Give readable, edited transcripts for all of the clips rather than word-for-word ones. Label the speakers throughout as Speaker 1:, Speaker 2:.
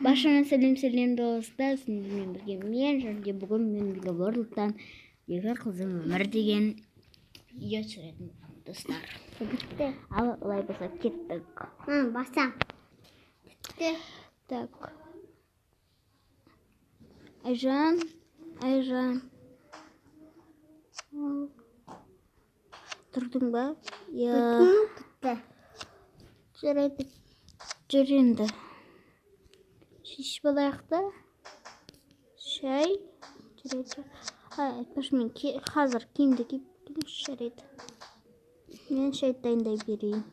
Speaker 1: Башына сәлем достар, сіздермен бірге мен және бүгін мен World'тан егер қызым өмір деген видео түсіретін достар.
Speaker 2: Бітті.
Speaker 1: Ал олай болса кеттік.
Speaker 2: Басам. Бітті.
Speaker 1: Так. Айжан. Тұрдың ба?
Speaker 2: Бітті.
Speaker 1: Жарайды. Жүр енді. Шешіп алайық та. Шай. Жарайды. Айтпашы мен қазір киімді киіп келіңізші, жарайды. Мен шай дайындай берейін.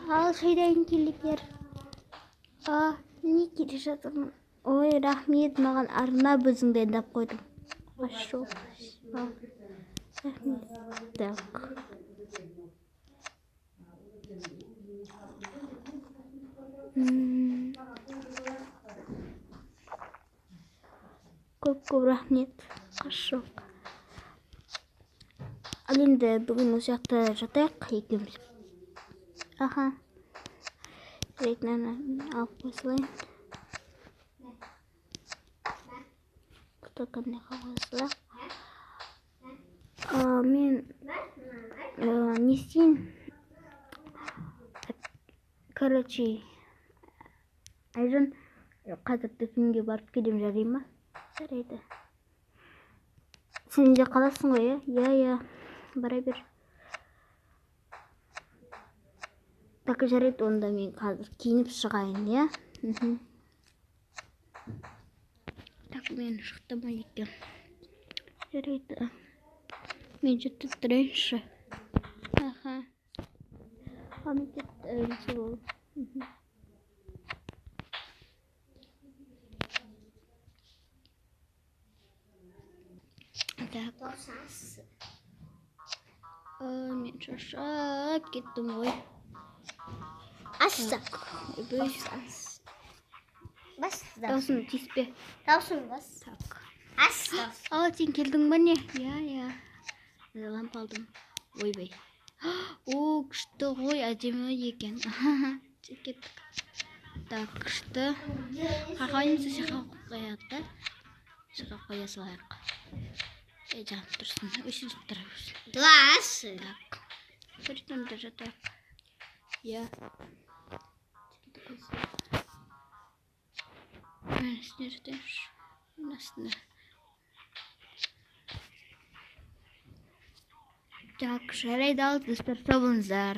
Speaker 1: Ал шайдайын келдіктер. Не келе жатырмын? Ой, рахмет, маған арнап өзіңді дайындап қойдым. Хорошо. Рахмет. Так. Көп рахмет. Хорошо. Ал енді бүгін осы жақта жатайық екеуміз. Аха. Жарайды, алып қойсылайын. Стаканға қойсылайық. Мен не істейін? Короче, Айжан, қазір дүкенге барып келем, жарай ма? Жарайды. Сен де қаласың ғой, иә, бара бер. Так, жарайды, онда мен қазір киініп шығайын, иә? Так, мен шықты ма екен? Жарайды. Мен жетті тұрайыншы. Аха. Мен кетті ол. Так. Мен шаршап кеттім ғой.
Speaker 2: Аштық. Бас.
Speaker 1: Даусың тиіспе.
Speaker 2: Даусың бас.
Speaker 1: Так.
Speaker 2: Аштық.
Speaker 1: Сен келдің ба не? Иә. Лампа алдым. Ойбай. О, күшті ғой, әдемі екен. Кеттік. Так, күшті. Қақайымызды шақа қояды. Шақа қоя салайық. Жанып тұрсын. Өшіліп тұр.
Speaker 2: Дуасы.
Speaker 1: Так. Көрітімді жатайық. Иә. Мен үстіне жатайыншы. Үстіне. Так, жарайды ал, достар, сау болыңыздар.